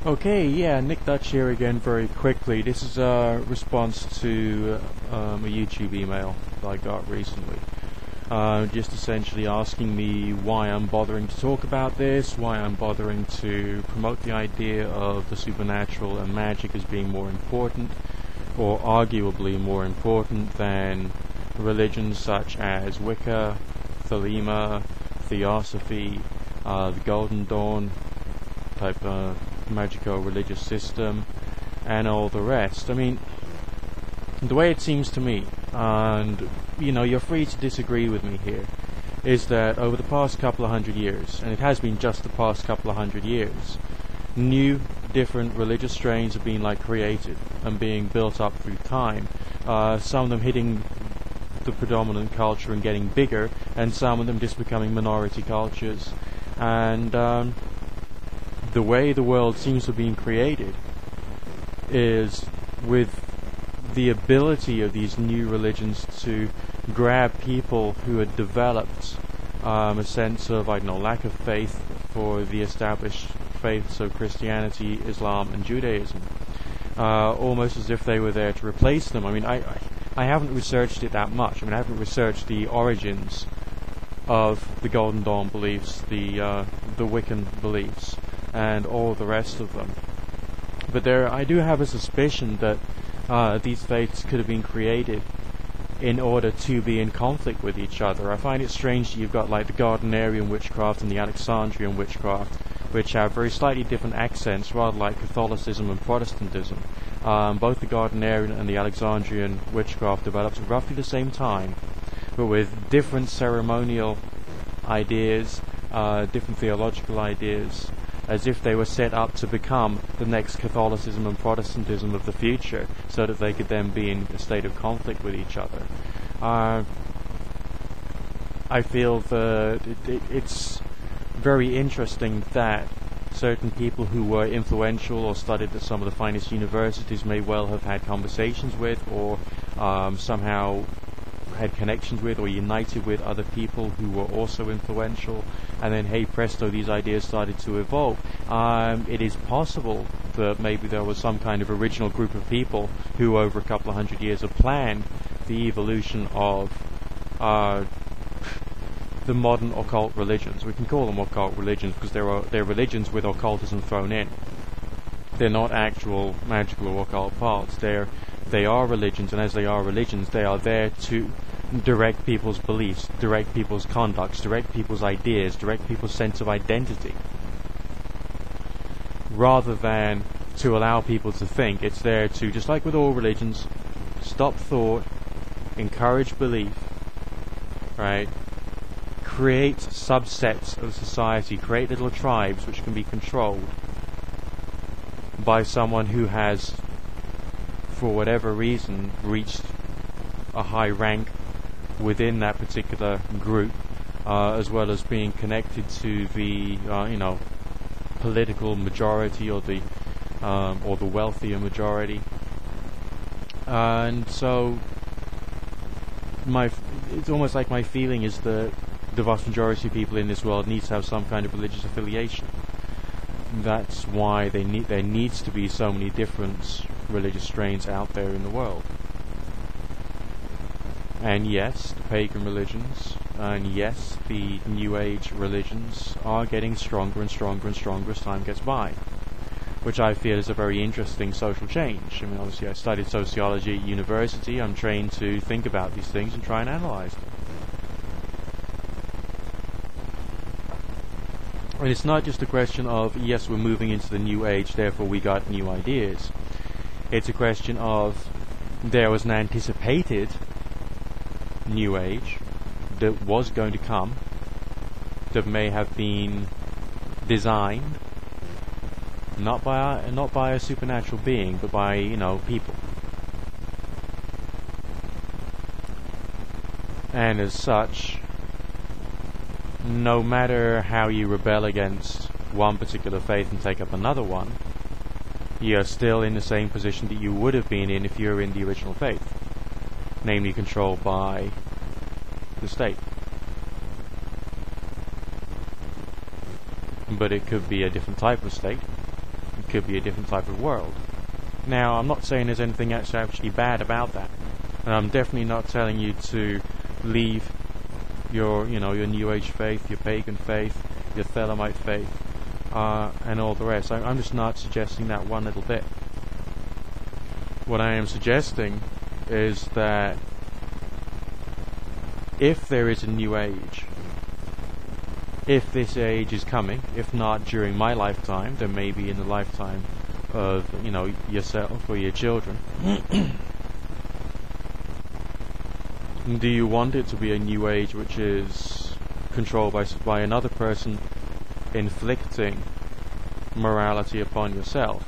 Okay, yeah, NickDutch here again very quickly. This is a response to a YouTube email that I got recently. Just essentially asking me why I'm bothering to talk about this, why I'm bothering to promote the idea of the supernatural and magic as being more important, or arguably more important than religions such as Wicca, Thelema, Theosophy, the Golden Dawn type magico-religious system, and all the rest. I mean, the way it seems to me, and you're free to disagree with me here, is that over the past couple of hundred years, and it has been just the past couple of hundred years, new, different religious strains have been created and being built up through time. Some of them hitting the predominant culture and getting bigger, and some of them just becoming minority cultures. And the way the world seems to be being created is with the ability of these new religions to grab people who had developed a sense of, lack of faith for the established faiths of Christianity, Islam, and Judaism, almost as if they were there to replace them. I mean, I haven't researched it that much. I mean, I haven't researched the origins of the Golden Dawn beliefs, the Wiccan beliefs, and all the rest of them. But I do have a suspicion that these faiths could have been created in order to be in conflict with each other. I find it strange that you've got the Gardnerian witchcraft and the Alexandrian witchcraft, which have very slightly different accents, rather like Catholicism and Protestantism. Both the Gardnerian and the Alexandrian witchcraft developed at roughly the same time, but with different ceremonial ideas, different theological ideas, as if they were set up to become the next Catholicism and Protestantism of the future, so that they could then be in a state of conflict with each other. I feel that it's very interesting that certain people who were influential or studied at some of the finest universities may well have had conversations with, or somehow had connections with or united with other people who were also influential, and then hey presto, these ideas started to evolve. It is possible that maybe there was some kind of original group of people who over a couple of hundred years have planned the evolution of the modern occult religions. We can call them occult religions because they're religions with occultism thrown in. They're not actual magical or occult paths. They are religions, and as they are religions, they are there to direct people's beliefs, direct people's conducts, direct people's ideas, direct people's sense of identity, rather than to allow people to think. It's there to, just like with all religions, stop thought, encourage belief, right? Create subsets of society, create little tribes which can be controlled by someone who has, for whatever reason, reached a high rank within that particular group, as well as being connected to the political majority or the wealthier majority. And so it's almost like my feeling is that the vast majority of people in this world needs to have some kind of religious affiliation. That's why there needs to be so many different religious strains out there in the world. And yes, the pagan religions, and yes, the New Age religions are getting stronger and stronger and stronger as time gets by, which I feel is a very interesting social change. I mean, obviously I studied sociology at university. I'm trained to think about these things and try and analyze them. And it's not just a question of, yes, we're moving into the New Age, therefore we got new ideas. It's a question of, there was an anticipated New Age that was going to come, that may have been designed not by a supernatural being, but by people. And as such, no matter how you rebel against one particular faith and take up another one, you're still in the same position that you would have been in if you were in the original faith, namely controlled by the state. But it could be a different type of state. It could be a different type of world. Now, I'm not saying there's anything that's actually bad about that, and I'm definitely not telling you to leave your New Age faith, your pagan faith, your Thelemite faith, and all the rest. I'm just not suggesting that one little bit. What I am suggesting is that if there is a new age, if this age is coming, if not during my lifetime, then maybe in the lifetime of, yourself or your children, do you want it to be a new age which is controlled by another person inflicting morality upon yourself?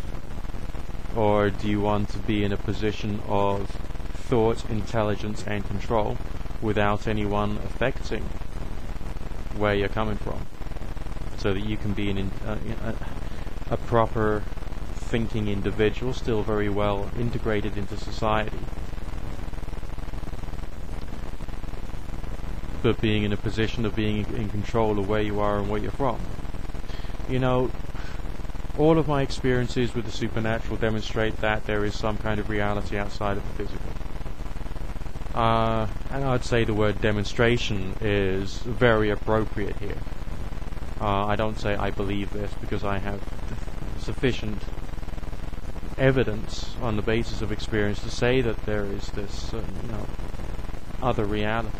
Or do you want to be in a position of thought, intelligence and control without anyone affecting where you're coming from, so that you can be a proper thinking individual, still very well integrated into society, but being in a position of being in control of where you are and where you're from? All of my experiences with the supernatural demonstrate that there is some kind of reality outside of the physical. And I'd say the word demonstration is very appropriate here. I don't say I believe this, because I have sufficient evidence on the basis of experience to say that there is this other reality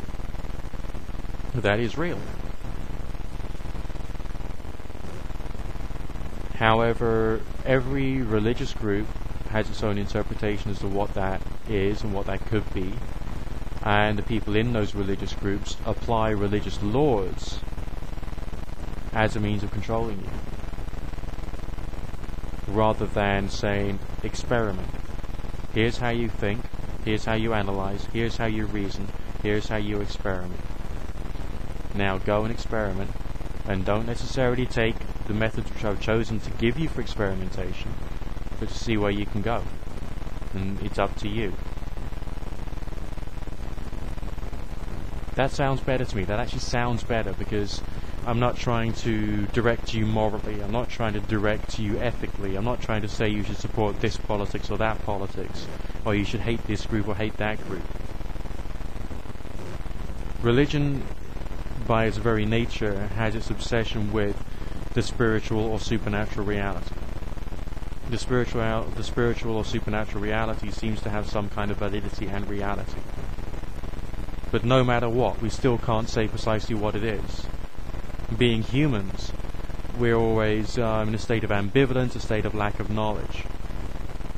that is real. However, every religious group has its own interpretation as to what that is and what that could be, and the people in those religious groups apply religious laws as a means of controlling you, rather than saying, experiment. Here's how you think, here's how you analyze, here's how you reason, here's how you experiment. Now go and experiment, and don't necessarily take the methods which I've chosen to give you for experimentation, but to see where you can go. And it's up to you. That sounds better to me. That actually sounds better, because I'm not trying to direct you morally. I'm not trying to direct you ethically. I'm not trying to say you should support this politics or that politics, or you should hate this group or hate that group. Religion, by its very nature, has its obsession with the spiritual or supernatural reality. The spiritual or supernatural reality seems to have some kind of validity and reality. But no matter what, we still can't say precisely what it is. Being humans, we're always in a state of ambivalence, a state of lack of knowledge.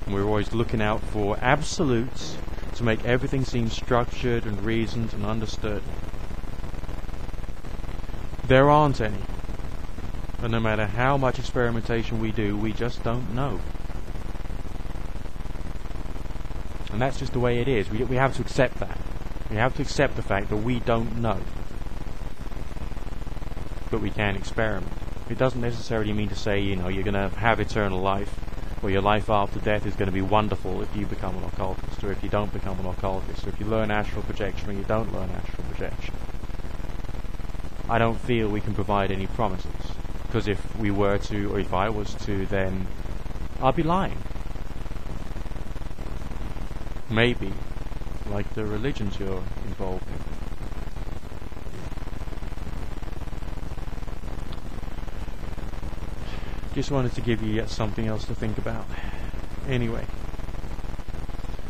And we're always looking out for absolutes to make everything seem structured and reasoned and understood. There aren't any. And no matter how much experimentation we do, we just don't know. And that's just the way it is. We have to accept that. We have to accept the fact that we don't know. But we can experiment. It doesn't necessarily mean to say, you're going to have eternal life, or your life after death is going to be wonderful if you become an occultist, or if you don't become an occultist, or if you learn astral projection or you don't learn astral projection. I don't feel we can provide any promises. Because if we were to, or if I was to, then I'd be lying. Maybe, like the religions you're involved in. Just wanted to give you yet something else to think about. Anyway,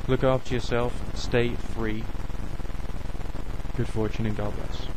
look after yourself, stay free, good fortune and God bless.